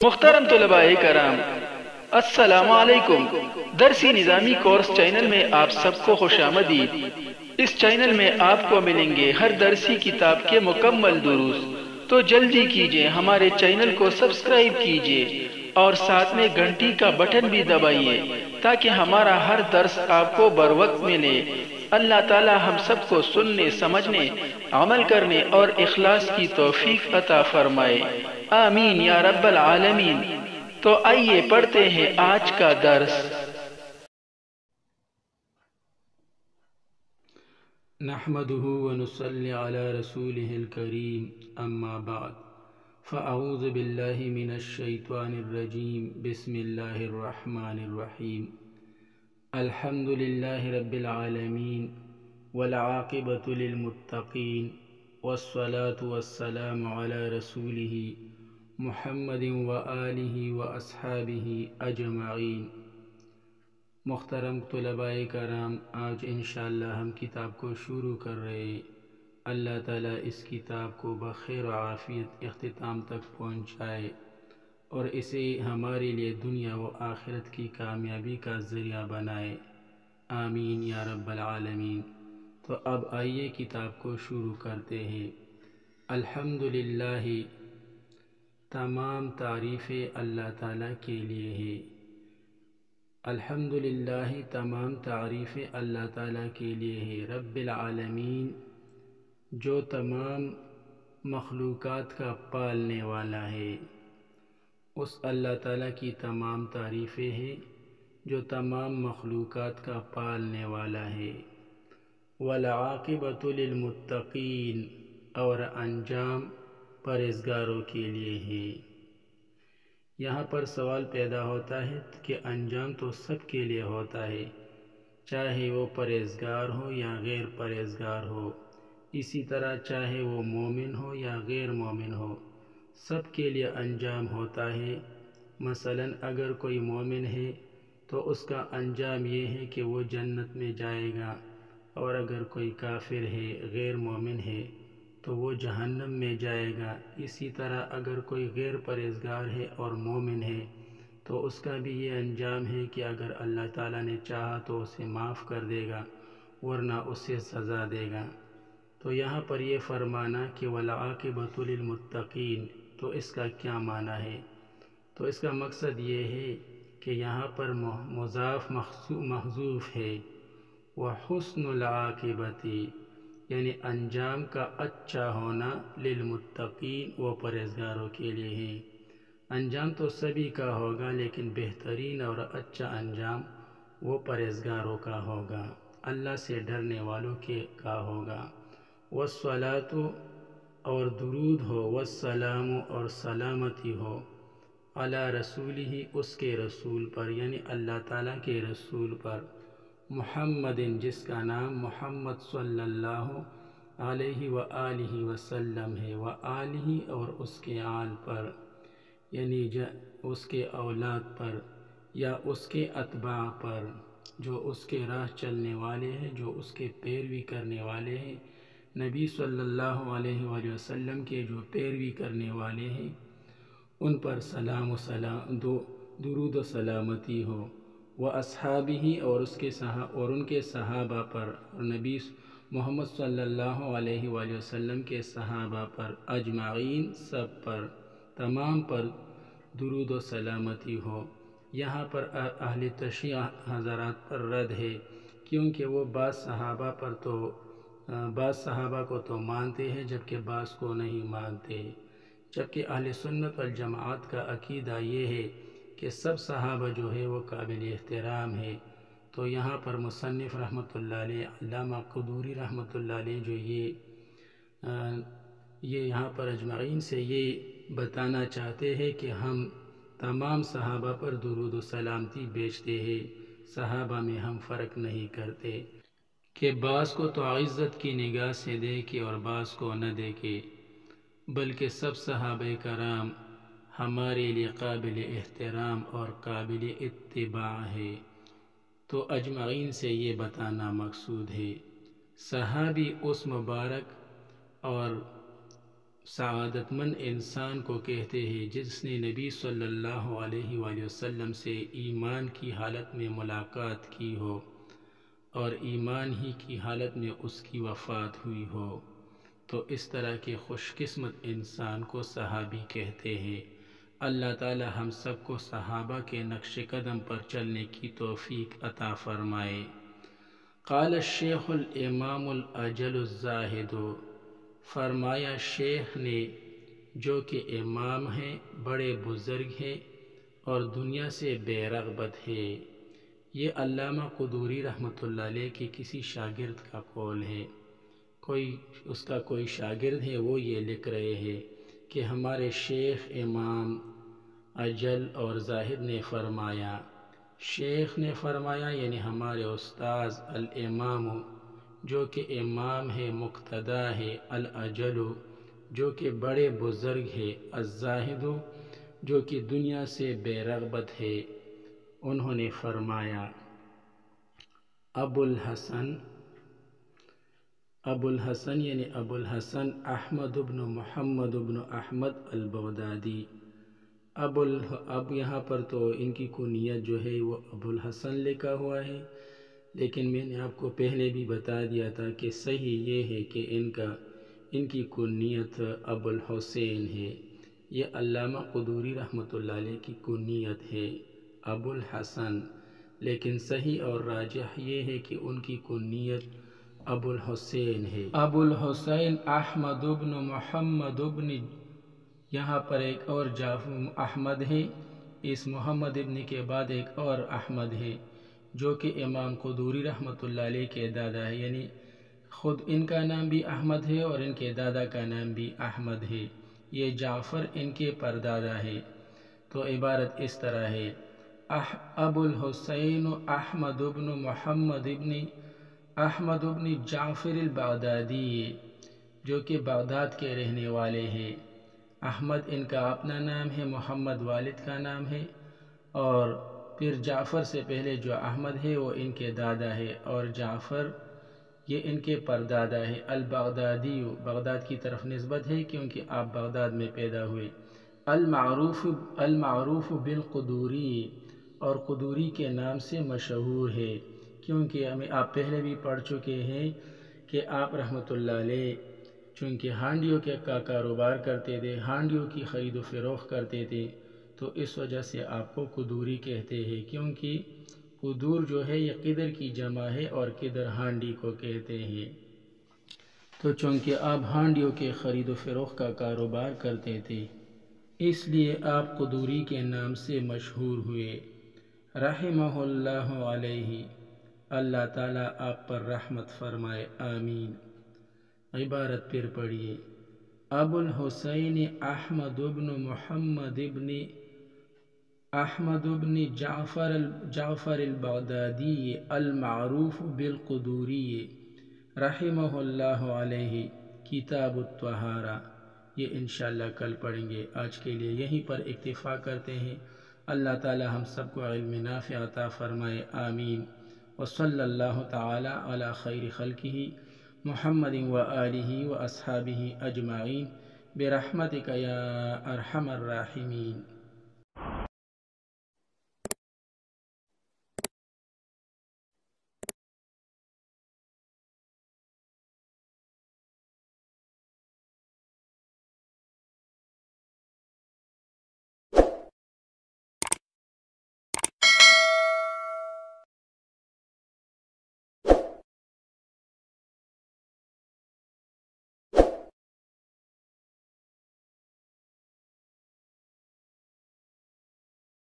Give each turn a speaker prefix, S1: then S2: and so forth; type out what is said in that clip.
S1: محترم طلباء کرام، السلام علیکم۔ درسی نظامی کورس چینل میں آپ سب کو خوش آمدید۔ اس چینل میں آپ کو ملیں گے ہر درسی کتاب کے مکمل دروس، تو جلدی کیجئے ہمارے چینل کو سبسکرائب کیجئے اور ساتھ میں گھنٹی کا بٹن بھی دبائیے تاکہ ہمارا ہر درس آپ کو بروقت ملے۔ اللہ تعالی ہم سب کو سننے، سمجھنے، عمل کرنے اور اخلاص کی توفیق عطا فرمائے، آمین یا رب العالمین۔ تو آئیے پڑھتے ہیں آج کا درس۔
S2: نحمده ونصلي على رسوله الكريم، اما بعد فاعوذ بالله من الشيطان الرجيم، بسم الله الرحمن الرحيم۔ الحمد لله رب العالمين والعاقبة للمتقين، والصلاة والسلام على رسوله محمد وآله وأصحابه أجمعين۔ محترم طلباء کرام، آج انشاءاللہ ہم کتاب کو شروع کر رہے ہیں۔ اللہ تعالیٰ اس کتاب کو بخیر و عافیت اختتام تک پہنچائے اور اسے ہمارے لیے دنیا و آخرت کی کامیابی کا ذریعہ بنائے، آمین یا رب العالمین۔ تو اب آئیے کتاب کو شروع کرتے ہیں۔ الحمدللہ، تمام تعریفیں اللہ تعالیٰ کے لیے ہے۔ الحمدللہ، تمام تعریفیں اللہ تعالیٰ کے لیے ہے، رب العالمین، جو تمام مخلوقات کا پالنے والا ہے۔ اس اللہ تعالیٰ کی تمام تعریفیں ہیں جو تمام مخلوقات کا پالنے والا ہے۔ والعاقبۃ للمتقین، اور انجام پرہیزگاروں کے لیے ہے۔ یہاں پر سوال پیدا ہوتا ہے کہ انجام تو سب کے لیے ہوتا ہے، چاہے وہ پرہیزگار ہو یا غیر پرہیزگار ہو، اسی طرح چاہے وہ مومن ہو یا غیر مومن ہو، سب کے لیے انجام ہوتا ہے۔ مثلا اگر کوئی مومن ہے تو اس کا انجام یہ ہے کہ وہ جنت میں جائے گا، اور اگر کوئی کافر ہے، غیر مومن ہے، تو وہ جہنم میں جائے گا۔ اسی طرح اگر کوئی غیر پرہیزگار ہے اور مومن ہے تو اس کا بھی یہ انجام ہے کہ اگر اللہ تعالیٰ نے چاہا تو اسے معاف کر دے گا، ورنہ اسے سزا دے گا۔ تو یہاں پر یہ فرمانا کہ والعاقبۃ للمتقین، تو اس کا کیا معنی ہے؟ تو اس کا مقصد یہ ہے کہ یہاں پر مضاف محذوف ہے، وحسن العاقبۃ، یعنی انجام کا اچھا ہونا، للمتقین، وہ پرہیزگاروں کے لیے ہے۔ انجام تو سبھی کا ہوگا لیکن بہترین اور اچھا انجام وہ پرہیزگاروں کا ہوگا، اللہ سے ڈرنے والوں کا ہوگا۔ والصلاۃ، اور درود ہو، والسلام، اور سلامتی ہو، علی رسولہ، اس کے رسول پر، یعنی اللہ تعالیٰ کے رسول پر، محمد، جس کا نام محمد صلی اللہ علیہ وآلہ وسلم ہے، وآلہ، اور اس کے آل پر، یعنی اس کے اولاد پر یا اس کے اتباع پر، جو اس کے راہ چلنے والے ہیں، جو اس کے پیروی کرنے والے ہیں، نبی صلی اللہ علیہ وآلہ وسلم کے جو پیروی کرنے والے ہیں، ان پر درود و سلامتی ہو۔ وَأَصْحَابِهِ، اور ان کے صحابہ پر، اور نبی محمد صلی اللہ علیہ وآلہ وسلم کے صحابہ پر، اجمعین، سب پر، تمام پر درود و سلامتی ہو۔ یہاں پر اہل تشیع حضرات پر رد ہے، کیونکہ وہ بعض صحابہ کو تو مانتے ہیں جبکہ بعض کو نہیں مانتے، جبکہ اہل سنت والجماعت کا عقیدہ یہ ہے کہ سب صحابہ جو ہے وہ قابل احترام ہے۔ تو یہاں پر مصنف رحمۃ اللہ علیہ، علامہ قدوری رحمۃ اللہ علیہ، جو یہ یہاں پر اجمعین سے یہ بتانا چاہتے ہیں کہ ہم تمام صحابہ پر درود و سلامتی بیچتے ہیں، صحابہ میں ہم فرق نہیں کرتے کہ بعض کو تو عزت کی نگاہ سے دیکھے اور بعض کو نہ دیکھے، بلکہ سب صحابہ کرام ہمارے لیے قابل احترام اور قابل اتباع ہے۔ تو اجمعین سے یہ بتانا مقصود ہے۔ صحابی اس مبارک اور سعادت مند انسان کو کہتے ہیں جس نے نبی صلی اللہ علیہ وآلہ وسلم سے ایمان کی حالت میں ملاقات کی ہو اور ایمان ہی کی حالت میں اس کی وفات ہوئی ہو، تو اس طرح کے خوش قسمت انسان کو صحابی کہتے ہیں۔ اللہ تعالی ہم سب کو صحابہ کے نقش قدم پر چلنے کی توفیق عطا فرمائے۔ قال الشیخ الامام الاجل الزاہد، فرمایا شیخ نے جو کہ امام ہیں، بڑے بزرگ ہیں اور دنیا سے بے رغبت ہے۔ یہ علامہ قدوری رحمۃ اللہ علیہ کے کسی شاگرد کا قول ہے، اس کا کوئی شاگرد ہے، وہ یہ لکھ رہے ہیں کہ ہمارے شیخ امام اجل اور زاہد نے فرمایا، شیخ نے فرمایا یعنی ہمارے استاذ الامام جو کہ امام ہے، مقتدا ہے، الاجل جو کہ بڑے بزرگ ہے، الزاہد جو کہ دنیا سے بے رغبت ہے، انہوں نے فرمایا ابو الحسن یعنی ابو الحسن احمد بن محمد بن احمد البغدادی، اب یہاں پر تو ان کی کنیت جو ہے وہ ابو الحسن لکھا ہوا ہے، لیکن میں نے آپ کو پہلے بھی بتا دیا تھا کہ صحیح یہ ہے کہ ان کی کنیت ابو الحسین ہے۔ یہ علامہ قدوری رحمۃ اللہ علیہ کی کنیت ہے ابو الحسن، لیکن صحیح اور راجح یہ ہے کہ ان کی کنیت ابو الحسین ہے۔ ابو الحسین احمد بن محمد بن، یہاں پر ایک اور احمد ہے، اس محمد ابن کے بعد ایک اور احمد ہے جو کہ امام قدوری رحمۃ اللہ علیہ کے دادا ہے، یعنی خود ان کا نام بھی احمد ہے اور ان کے دادا کا نام بھی احمد ہے، یہ جعفر ان کے پردادا ہے۔ تو عبارت اس طرح ہے، ابو الحسین احمد بن محمد ابن احمد بن جعفر البغدادی جو کہ بغداد کے رہنے والے ہیں۔ احمد ان کا اپنا نام ہے، محمد والد کا نام ہے، اور پھر جعفر سے پہلے جو احمد ہے وہ ان کے دادا ہے، اور جعفر یہ ان کے پردادا ہے۔ البغدادی بغداد کی طرف نسبت ہے کیونکہ آپ بغداد میں پیدا ہوئے۔ المعروف بالقدوری، اور قدوری کے نام سے مشہور ہے، کیونکہ آپ پہلے بھی پڑھ چکے ہیں کہ آپ رحمۃ اللہ علیہ چونکہ ہانڈیوں کا کاروبار کرتے تھے، ہانڈیوں کی خرید و فروخت کرتے تھے، تو اس وجہ سے آپ کو قدوری کہتے ہیں، کیونکہ قدور جو ہے یہ قدر کی جمع ہے اور قدر ہانڈی کو کہتے ہیں۔ تو چونکہ آپ ہانڈیوں کے خرید و فروخت کا کاروبار کرتے تھے، اس لیے آپ قدوری کے نام سے مشہور ہوئے۔ رحمہ اللہ علیہ، اللہ تعالیٰ آپ پر رحمت فرمائے، آمین۔ عبارت پھر پڑھیے، ابو الحسین احمد بن محمد بن احمد بن جعفر البغدادی المعروف بالقدوری رحمہ اللہ علیہ، کتاب الطہارہ، یہ انشاءاللہ کل پڑھیں گے۔ آج کے لیے یہیں پر اکتفا کرتے ہیں۔ اللہ تعالی ہم سب کو علم نافع عطا فرمائے، آمین۔ وصلی اللہ تعالی علی خیر خلقہ محمد وآلہ واصحابہ اجمعین برحمتک یا ارحم الراحمین۔